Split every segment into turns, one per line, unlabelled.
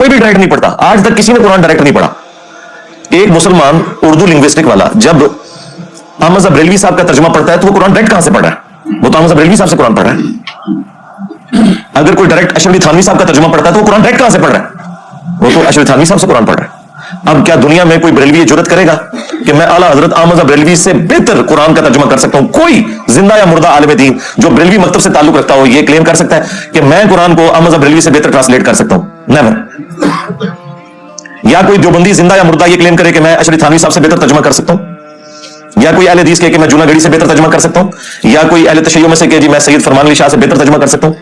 कोई भी डायरेक्ट नहीं पढ़ता, आज तक किसी ने कुरान डायरेक्ट नहीं पढ़ा। एक मुसलमान उर्दू लिंग्विस्टिक वाला जब अहमद बरेलवी साहब का तर्जुमा पढ़ता है तो वो कुरान डायरेक्ट कहां से पढ़ रहा है? वो तो अहमद बरेलवी साहब से कुरान पढ़ रहा है। अगर कोई डायरेक्ट अशरफ अली थानवी साहब का तर्जुमा पढ़ता है तो वो कुरान डायरेक्ट कहां से पढ़ रहा है? वो तो अशरफ अली थानवी साहब से कुरान पढ़ रहा है। अब क्या दुनिया में कोई बरेलवी जुर्रत करेगा कि मैं आला हजरत अहमद बरेलवी से बेहतर कुरान का तर्जुमा कर सकता हूं? कोई जिंदा या मुर्दा आलिम दीन जो बरेलवी मकतब से ताल्लुक रखता हो ये क्लेम कर सकता है कि मैं कुरान को अहमद बरेलवी से बेहतर ट्रांसलेट कर सकता हूं? नेवर। या कोई देवबंदी जिंदा या मुर्दा ये क्लेम करे कि मैं अशरफ थानवी साहब से बेहतर तर्जुमा कर सकता हूं? या कोई अहले हदीस कहे कि मैं जूनागढ़ी से बेहतर तर्जुमा कर सकता हूं? या कोई अहले तशय्युअ में से कहे जी मैं सैयद फरमान अली शाह से बेहतर तर्जुमा कर सकता हूं?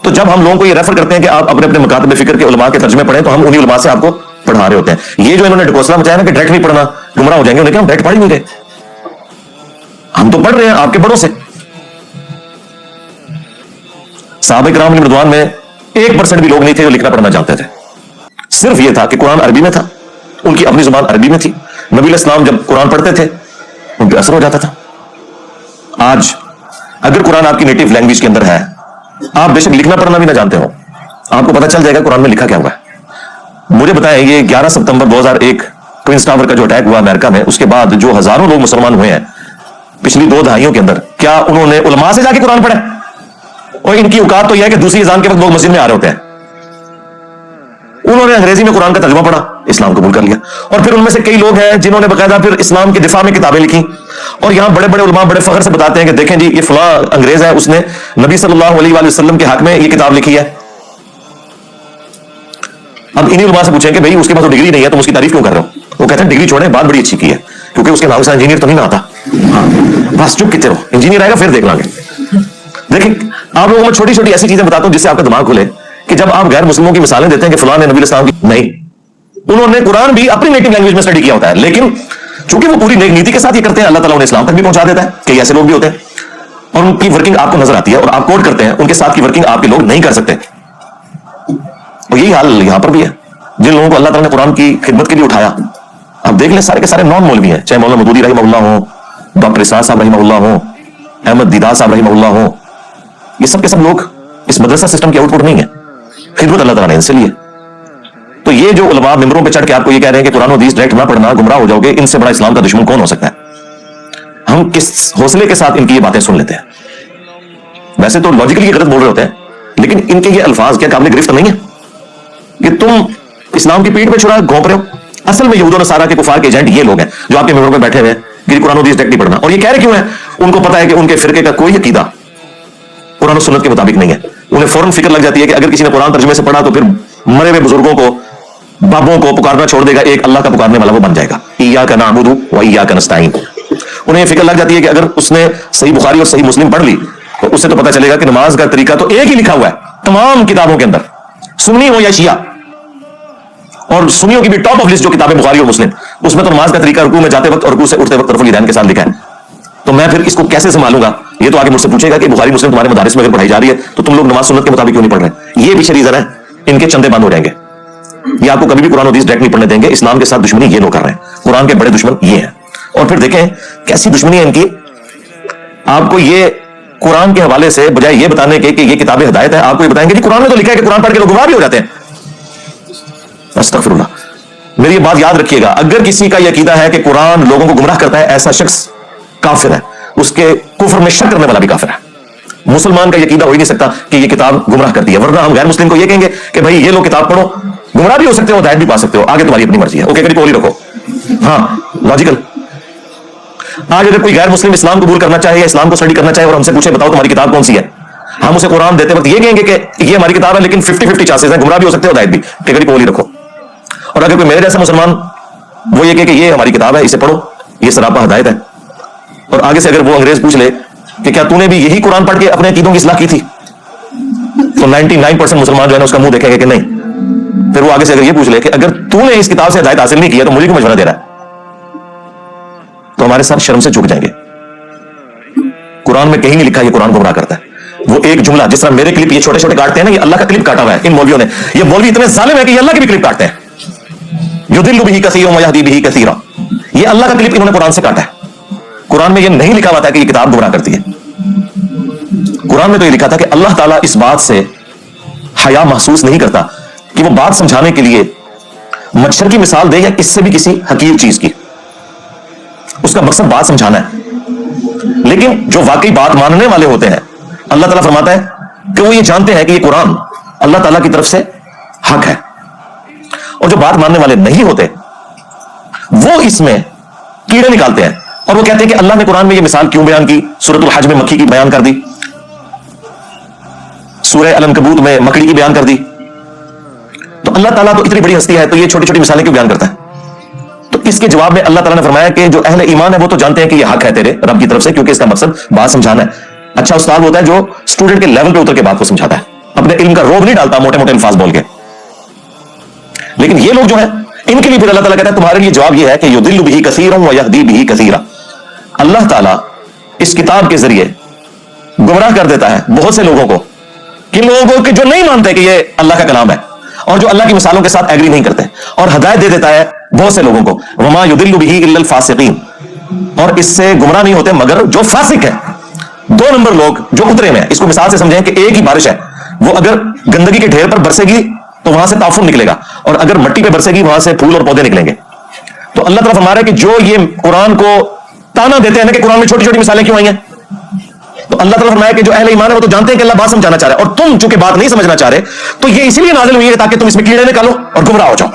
तो जब हम लोगों को ये रेफर करते हैं कि आप अपने अपने मकातब फिक्र के उलमा के तर्जुमे पढ़ें तो हम उन्हीं उलमा से आपको पढ़ा रहे होते हैं। ये जो इन्होंने ढकोसला मचाया ना कि डायरेक्ट नहीं पढ़ना गुमराह हो जाएंगे, उन्हें क्या हम डायरेक्ट पढ़ ही नहीं रहे, हम तो पढ़ रहे हैं आपके बड़ों से। साहबे किराम रिज़वान में 1% भी लोग नहीं थे जो लिखना पढ़ना जानते थे। सिर्फ ये था कि कुरान अरबी में था, उनकी अपनी जुबान अरबी में थी। नबी अलैहिस्सलाम जब कुरान पढ़ते थे उन पर असर हो जाता था। आज अगर कुरान आपकी नेटिव लैंग्वेज के अंदर है, आप बेशक लिखना पढ़ना भी ना जानते हो, आपको पता चल जाएगा कुरान में लिखा क्या हुआ है। मुझे बताएं, ये 11 सितंबर 2001 ट्विन टावर का जो अटैक हुआ अमेरिका में, उसके बाद जो हजारों लोग मुसलमान हुए हैं पिछली 2 दहाइयों के अंदर, क्या उन्होंने उलमा से जाके कुरान पढ़ा? और इनकी औकात तो यह है कि दूसरी अज़ान के वक्त लोग मस्जिद में आ रहे होते हैं। उन्होंने अंग्रेजी में कुरान का तर्जुमा पढ़ा, इस्लाम कबूल कर लिया। और फिर उनमें से कई लोग हैं जिन्होंने बकायदा फिर इस्लाम के दिफा में किताबें लिखी, और यहां बड़े बड़े उलमा बड़े फख्र से बताते हैं कि देखें जी ये फलां अंग्रेज है, उसने नबी सल्लल्लाहु अलैहि वसल्लम के हक में ये किताब लिखी है। अब इन्हीं उलमा से पूछें कि भाई उसके पास तो डिग्री नहीं है, तुम उसकी तारीफ क्यों कर रहे हो? वो कहते हैं डिग्री छोड़ें, बात बड़ी अच्छी की है, क्योंकि उसके नाम से इंजीनियर तो नहीं ना आता। बस चुप कितने रहो, इंजीनियर आएगा फिर देख लांगे। देखिए आप लोगों में छोटी छोटी ऐसी चीजें बताता हूं जिससे आपका दिमाग खुले, कि जब आप गैर मुस्लिमों की मिसालें देते हैं कि फलां ने नबी अलैहि की, नहीं, उन्होंने कुरान भी अपनी नेटिव लैंग्वेज में स्टडी किया होता है, लेकिन चूंकि वो पूरी नेक नीति के साथ ये करते हैं, अल्लाह ताला उन्हें इस्लाम तक भी पहुंचा देता है। कई ऐसे लोग भी होते हैं और उनकी वर्किंग आपको नजर आती है और आप कोट करते हैं, उनके साथ की वर्किंग आपके लोग नहीं कर सकते। और यही हाल यहां पर भी है। जिन लोगों को अल्लाह ताला ने कुरान की खिदमत के लिए उठाया, अब देख लें सारे के सारे नॉन मौलवी हैं, चाहे मौलाना मदूदी रहमहुल्लाह हो, डॉक्टर इसाद साहब रहमहुल्लाह हो, अहमद दीदार साहब रहमहुल्लाह हो, ये सब के सब लोग इस मदरसा सिस्टम की आउटपुट नहीं है, खिदमत अल्लाह ताला ने इनसे ली है। तो ये जो उलमा मिंबरों पे चढ़ के आपको ये कह रहे हैं कि कुरान और हदीस डायरेक्ट ना पढ़ना गुमराह हो जाओगे, इनसे बड़ा इस्लाम का दुश्मन कौन हो सकता है? हम किस हौसले के साथ इनकी ये बातें सुन लेते हैं? वैसे तो लॉजिकली गलत बोल रहे होते हैं, लेकिन इनके ये अल्फाज क्या काबिल गिरफ्त नहीं है कि तुम इस्लाम की पीठ पे छुरा घोंप रहे हो? असल में यहूद और नसारा के कुफार के एजेंट ये लोग हैं जो आपके मिंबरों पे बैठे हुए हैं कि कुरान और हदीस डायरेक्ट नहीं पढ़ना। और ये कह रहे क्यों है? उनको पता है कि उनके फिरके का कोई अकीदा कुरान और सुन्नत के मुताबिक नहीं है। उन्हें फौरन फिक्र लग जाती है कि अगर किसी ने कुरान तर्जुमे से पढ़ा तो फिर मरे हुए बुजुर्गों को, बाबों को पुकारना छोड़ देगा, एक अल्लाह का पुकारने वाला वो बन जाएगा। इय्याका नअबुदु व इय्याका नस्तईन। उन्हें फिक्र लग जाती है कि अगर उसने सही बुखारी और सही मुस्लिम पढ़ ली तो उससे तो पता चलेगा कि नमाज का तरीका तो एक ही लिखा हुआ है तमाम किताबों के अंदर, सुन्नी हो या शिया। और सुन्नियों की भी टॉप ऑफ लिस्ट जो किताबें बुखारी और मुस्लिम, उसमें तो नमाज का तरीका रुकू में जाते वक्त और रुकू से उठते वक्त तरफुल यदैन के साथ लिखा है। तो मैं फिर इसको कैसे संभालूंगा? ये तो आगे मुझसे पूछेगा कि बुखारी मुस्लिम तुम्हारे मदारिस में अगर पढ़ाई जा रही है तो तुम लोग नमाज सुन्नत के मुताबिक क्यों नहीं पढ़ रहे? ये पीछे रीजन है, इनके चंदे बंद हो जाएंगे। ये आपको कभी भी कुरान और हदीस डायरेक्ट नहीं पढ़ने देंगे। इस्लाम के साथ दुश्मनी ये लोग कर रहे हैं, कुरान के बड़े दुश्मन ये हैं। और फिर देखें कैसी दुश्मनी है इनकी। आपको ये कुरान के हवाले से बजाय ये बताने के कि ये किताबें हिदायत है, आपको ये बताएंगे कि कुरान में तो लिखा है कि कुरान पढ़ के लोग गुमराह भी हो जाते हैं। अस्तगफिरुल्लाह। मेरी ये बात याद रखिएगा, अगर किसी का यह अकीदा है कि कुरान लोगों को गुमराह करता है, ऐसा शख्स काफिर है, उसके कुफ्र में शक करने वाला भी काफिर है। मुसलमान का यकीदा हो ही नहीं सकता कि ये किताब गुमराह करती है, वरना हम गैर मुस्लिम को ये कहेंगे कि भाई ये लोग किताब पढ़ो, गुमराह भी हो सकते हो, हिदायत भी पा सकते हो, आगे तुम्हारी अपनी मर्जी है। ओके कभी पोली रखो, हाँ लॉजिकल। आज अगर कोई गैर मुस्लिम इस्लाम कबूल करना चाहे या इस्लाम को स्टडी करना चाहे और हमसे पूछे बताओ तुम्हारी किताब कौन सी है, हम उसे कुरान देते वक्त ये कहेंगे कि ये हमारी किताब है, लेकिन 50-50 चांसेस है, गुमराह भी हो सकते हो, हिदायत भी। कभी पोली रखो। और अगर कोई मेरे जैसा मुसलमान वो ये कहे कि ये हमारी किताब है, इसे पढ़ो, ये सरापा हिदायत है, और आगे से अगर वो अंग्रेज पूछ ले कि क्या तूने भी यही कुरान पढ़ के अपने अकीदों की इस्लाह की थी, तो 99% मुसलमान जो है ना उसका मुंह देखेंगे कि नहीं। फिर वो आगे से अगर ये पूछ ले कि अगर तूने इस किताब से हिदायत हासिल नहीं किया तो मुझे क्यों मशवरा दे रहा है, तो हमारे साथ शर्म से झुक जाएंगे। कुरान में कहीं नहीं लिखा ये कुरान गुमराह करता है। वो एक जुमला, जिस तरह मेरे क्लिप ये छोटे छोटे काटते हैं ना, ये अल्लाह का क्लिप काटा हुआ है इन मौलवियों ने। ये मौलवी इतने जालिम है कि ये अल्लाह की भी क्लिप काटते हैं। युदिल्लु बिही कसीरन व यहदी बिही कसीरा, ये अल्लाह का क्लिप इन्होंने कुरान से काटा है। कुरान में ये नहीं लिखा हुआ था कि ये किताब गुमराह करती है। कुरान में तो ये लिखा था कि अल्लाह ताला इस बात से हया महसूस नहीं करता کہ وہ بات سمجھانے کے لیے مچھر کی مثال دے یا اس سے بھی کسی حقیر چیز کی، اس کا مقصد بات سمجھانا ہے۔ لیکن جو واقعی بات ماننے والے ہوتے ہیں، اللہ تعالیٰ فرماتا ہے کہ وہ یہ جانتے ہیں کہ یہ قرآن اللہ تعالیٰ کی طرف سے حق ہے، اور جو بات ماننے والے نہیں ہوتے وہ اس میں کیڑے نکالتے ہیں اور وہ کہتے ہیں کہ اللہ نے قرآن میں یہ مثال کیوں بیان کی، سورۃ الحج میں مکھی کی بیان کر دی، سورہ العنکبوت میں مکڑی کی بیان کر دی، تو اللہ تعالیٰ تو اتنی بڑی ہستی ہے تو یہ چھوٹی چھوٹی مثالیں کیوں بیان کرتا ہے؟ تو اس کے جواب میں اللہ تعالیٰ نے فرمایا کہ جو اہل ایمان ہے وہ تو جانتے ہیں کہ یہ حق ہے تیرے رب کی طرف سے، کیونکہ اس کا مقصد بات سمجھانا ہے۔ اچھا استاد ہوتا ہے جو اسٹوڈنٹ کے لیول پہ اتر کے بات کو سمجھاتا ہے، اپنے علم کا روب نہیں ڈالتا موٹے موٹے الفاظ بول کے۔ لیکن یہ لوگ جو ہیں ان کے لیے پھر اللہ تعالیٰ کہتا ہے تمہارے لیے جواب یہ ہے کہ یضل بہ کثیرا ویہدی بہ کثیرا، اللہ تعالیٰ اس کتاب کے ذریعے گمراہ کر دیتا ہے بہت سے لوگوں کو، کن لوگوں کو کہ جو نہیں مانتے کہ یہ اللہ کا کلام ہے اور جو اللہ کی مثالوں کے ساتھ ایگری نہیں کرتے، اور ہدایت دے دیتا ہے بہت سے لوگوں کو۔ وما یضل بہ الا الفاسقین، اور اس سے گمراہ نہیں ہوتے مگر جو فاسق ہے، دو نمبر لوگ جو اترے میں۔ اس کو مثال سے سمجھیں کہ ایک ہی بارش ہے، وہ اگر گندگی کے ڈھیر پر برسے گی تو وہاں سے تعفن نکلے گا، اور اگر مٹی پہ برسے گی وہاں سے پھول اور پودے نکلیں گے۔ تو اللہ تعالیٰ فرما رہا ہے کہ جو یہ قرآن کو تانا دیتے ہیں نا کہ قرآن میں چھوٹی چھوٹی مثالیں کیوں آئی ہیں، تو اللہ تعالیٰ فرمایا کہ جو اہل ایمان ہے وہ تو جانتے ہیں کہ اللہ بات سمجھانا چاہ رہا ہے، اور تم چونکہ بات نہیں سمجھنا چاہ رہے تو یہ اسی لیے نازل ہوئی ہے تاکہ تم اس میں کیڑے نکالو اور گمراہ ہو جاؤ۔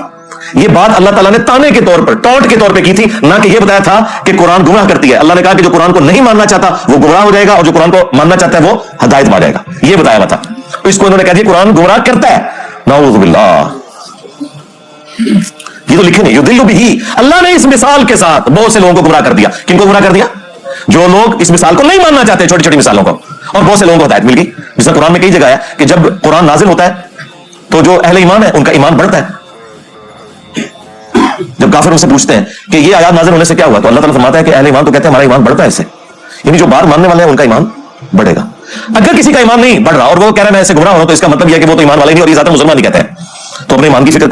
یہ بات اللہ تعالیٰ نے تانے کے طور پر، ٹونٹ کے طور پہ کی تھی، نہ کہ یہ بتایا تھا کہ قرآن گمراہ کرتی ہے۔ اللہ نے کہا کہ جو قرآن کو نہیں ماننا چاہتا وہ گمراہ ہو جائے گا، اور جو قرآن کو ماننا چاہتا ہے وہ ہدایت پا جائے گا، یہ بتایا ہوا تھا۔ اس کو انہوں نے کہہ دیا قرآن گمراہ کرتا ہے، نعوذ باللہ۔ یہ تو لکھے نہیں یضل بہ، اللہ نے اس مثال کے ساتھ بہت سے لوگوں کو گمراہ کر دیا۔ کن کو گمراہ کر دیا؟ جو لوگ اس مثال کو نہیں ماننا چاہتے، چھوٹی چھوٹی مثالوں کو، اور بہت سے لوگوں کو ہدایت مل گئی۔ جس طرح قرآن میں کئی جگہ ہے کہ جب قرآن نازل ہوتا ہے تو جو اہل ایمان ہے ان کا ایمان بڑھتا ہے۔ جب کافر ان سے پوچھتے ہیں کہ یہ آیات نازل ہونے سے کیا ہوا، تو اللہ تعالیٰ فرماتا ہے کہ اہل ایمان تو کہتے ہیں ہمارا ایمان بڑھتا ہے اس سے، یعنی جو بات ماننے والے ہیں ان کا ایمان بڑھے گا۔ اگر کسی کا ایمان نہیں بڑھ رہا اور وہ کہہ رہا ہے میں ایسے گمراہ ہوں، تو اس کا مطلب یہ ہے کہ وہ تو ایمان والے نہیں، اور یہ ذات مسلمان نہیں کہتے ہیں۔ تو اپنے ایمان کی فکر کرو۔